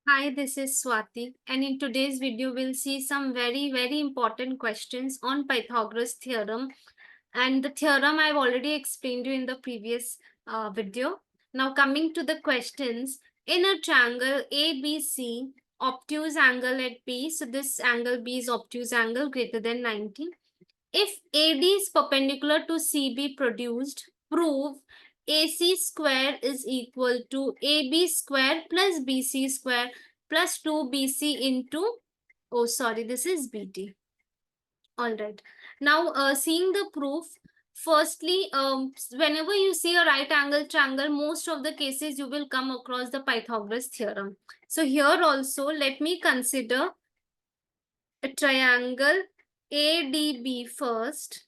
Hi, this is Swati, and in today's video, we'll see some very important questions on Pythagoras theorem. And the theorem I've already explained you in the previous video. Now, coming to the questions, in a triangle ABC, obtuse angle at B, so this angle B is obtuse angle greater than 90. If AD is perpendicular to CB produced, prove AC square is equal to AB square plus BC square plus 2BC into, oh sorry, this is BD. All right. Now, seeing the proof, firstly, whenever you see a right angle triangle, most of the cases you will come across the Pythagoras theorem. So here also, let me consider a triangle ADB first.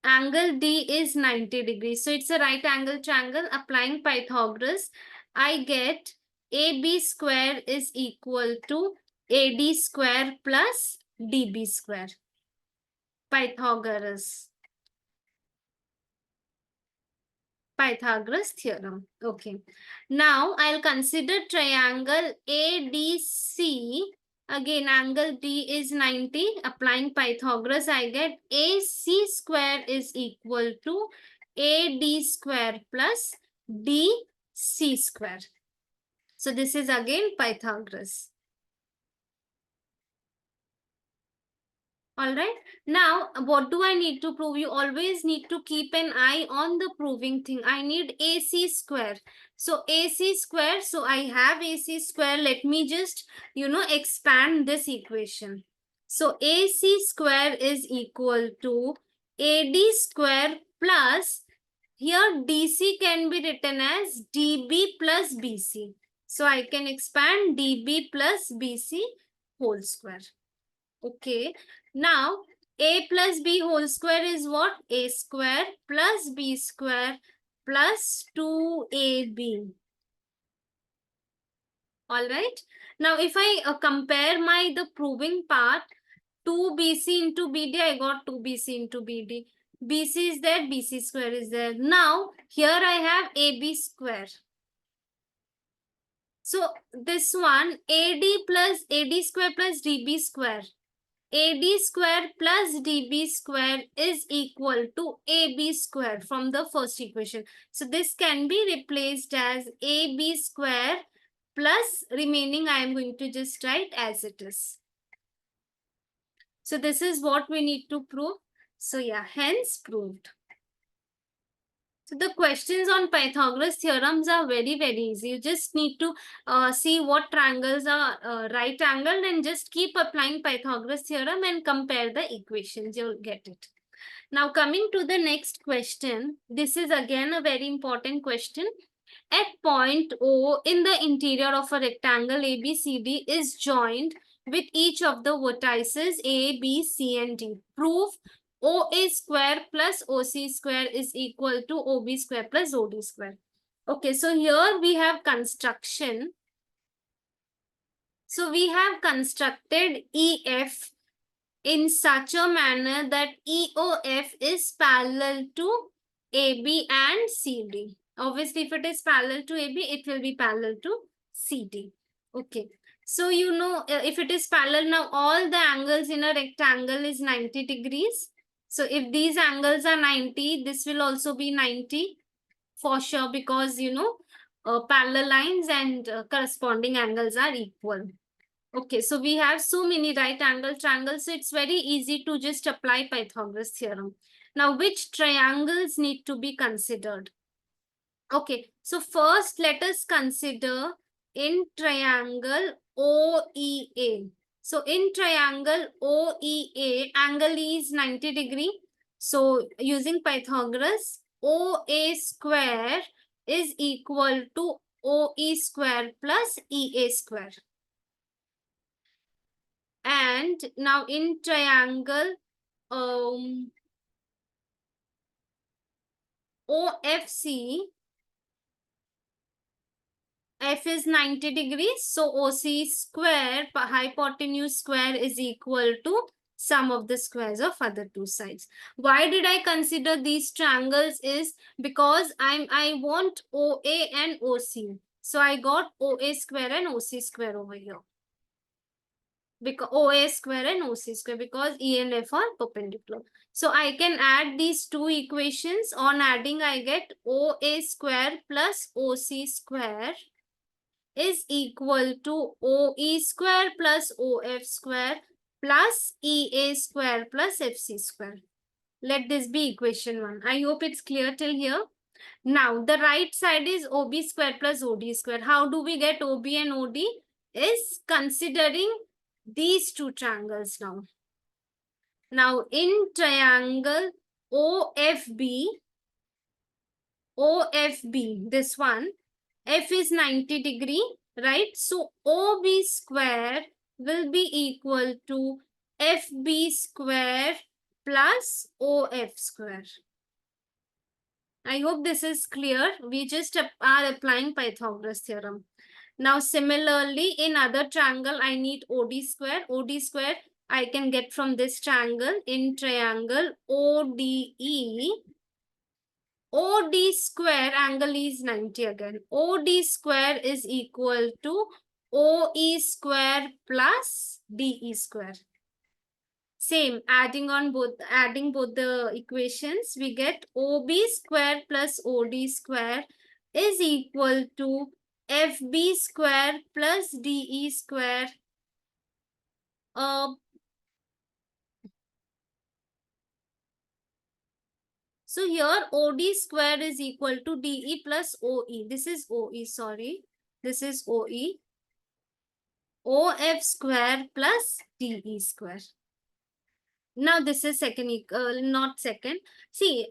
Angle D is 90 degrees. So it's a right angle triangle. Applying Pythagoras, I get AB square is equal to AD square plus DB square. Pythagoras. Pythagoras theorem. Okay. Now I'll consider triangle ADC. Again, angle D is 90. Applying Pythagoras, I get AC square is equal to AD square plus DC square. So this is again Pythagoras. All right. Now, what do I need to prove? You always need to keep an eye on the proving thing. I need AC square. So AC square. So I have AC square. Let me just, expand this equation. So AC square is equal to AD square plus, here DC can be written as DB plus BC. So I can expand DB plus BC whole square. Okay. Now, a plus b whole square is what? A square plus b square plus 2ab. All right. Now, if I compare the proving part, 2bc into bd, I got 2bc into bd. bc is there, bc square is there. Now, here I have ab square. So, this one, ad square plus db square. AD square plus DB square is equal to AB square from the first equation. So this can be replaced as AB square plus remaining I am going to just write as it is. So this is what we need to prove. So yeah, hence proved. So the questions on Pythagoras theorems are very easy. You just need to see what triangles are right angled and just keep applying Pythagoras theorem and compare the equations. You'll get it. Now coming to the next question. This is again a very important question. At point O in the interior of a rectangle ABCD is joined with each of the vertices A, B, C and D. Prove OA square plus OC square is equal to OB square plus OD square. Okay, so here we have construction. So we have constructed EF in such a manner that EOF is parallel to AB and CD. Obviously, if it is parallel to AB, it will be parallel to CD. Okay. So, if it is parallel, now all the angles in a rectangle is 90 degrees. So, if these angles are 90, this will also be 90 for sure because, parallel lines and corresponding angles are equal. Okay, so we have so many right angle triangles, so it's very easy to just apply Pythagoras theorem. Now, which triangles need to be considered? Okay, so first let us consider in triangle OEA. So in triangle OEA, angle is 90 degree. So using Pythagoras, OA square is equal to OE square plus EA square. And now in triangle OFC, F is 90 degrees. So OC square, hypotenuse square is equal to sum of the squares of other two sides. Why did I consider these triangles is because I want OA and OC. So I got OA square and OC square over here. Because OA square and OC square, because E and F are perpendicular. So I can add these two equations. On adding, I get OA square plus OC square is equal to OE square plus OF square plus EA square plus FC square. Let this be equation 1. I hope it's clear till here. Now, the right side is OB square plus OD square. How do we get OB and OD? Is considering these two triangles now. Now, in triangle OFB, this one, F is 90 degree, right? So, OB square will be equal to FB square plus OF square. I hope this is clear. We just are applying Pythagoras theorem. Now, similarly, in other triangle, I need OD square. OD square I can get from this triangle. In triangle ODE, OD square angle is 90 again. OD square is equal to OE square plus DE square. Same, adding both the equations, we get OB square plus OD square is equal to FB square plus DE square. So here OD square is equal to DE plus OE. This is OE, sorry. This is OE. OF square plus DE square. Now this is second, not second. See,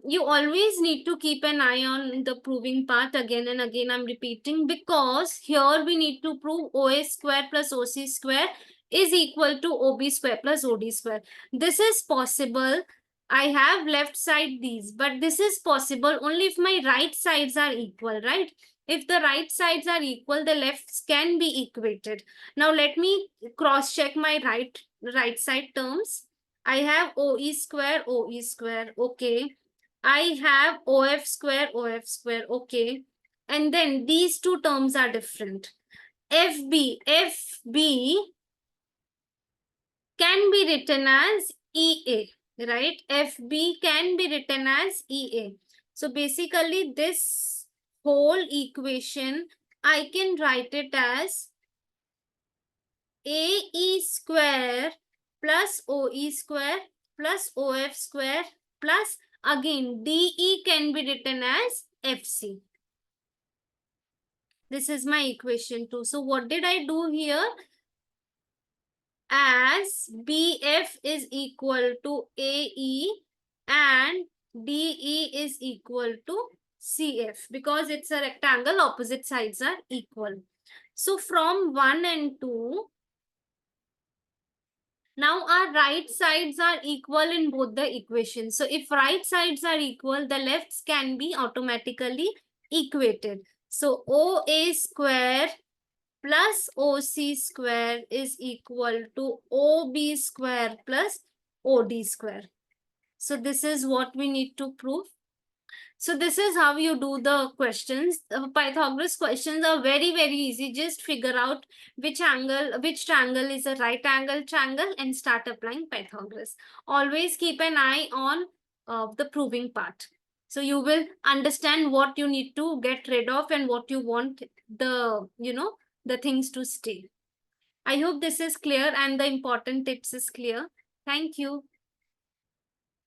you always need to keep an eye on the proving part again and again. I'm repeating because here we need to prove OA square plus OC square is equal to OB square plus OD square. This is possible. I have left side these, but this is possible only if my right sides are equal, right? If the right sides are equal, the lefts can be equated. Now let me cross check my right side terms. I have OE square, okay. I have OF square, okay. And then these two terms are different. FB can be written as EA, right? FB can be written as EA. So basically this whole equation, I can write it as AE square plus OE square plus OF square plus again DE can be written as FC. This is my equation 2. So what did I do here? As BF is equal to AE and DE is equal to CF because it's a rectangle, opposite sides are equal. So from 1 and 2, now our right sides are equal in both the equations. So if right sides are equal, the lefts can be automatically equated. So OA square plus OC square is equal to OB square plus OD square. So this is what we need to prove. So this is how you do the questions. Pythagoras questions are very, very easy. Just figure out which triangle is a right angle triangle and start applying Pythagoras. Always keep an eye on the proving part. So you will understand what you need to get rid of and what you want the things to stay. I hope this is clear and the important tips is clear. Thank you.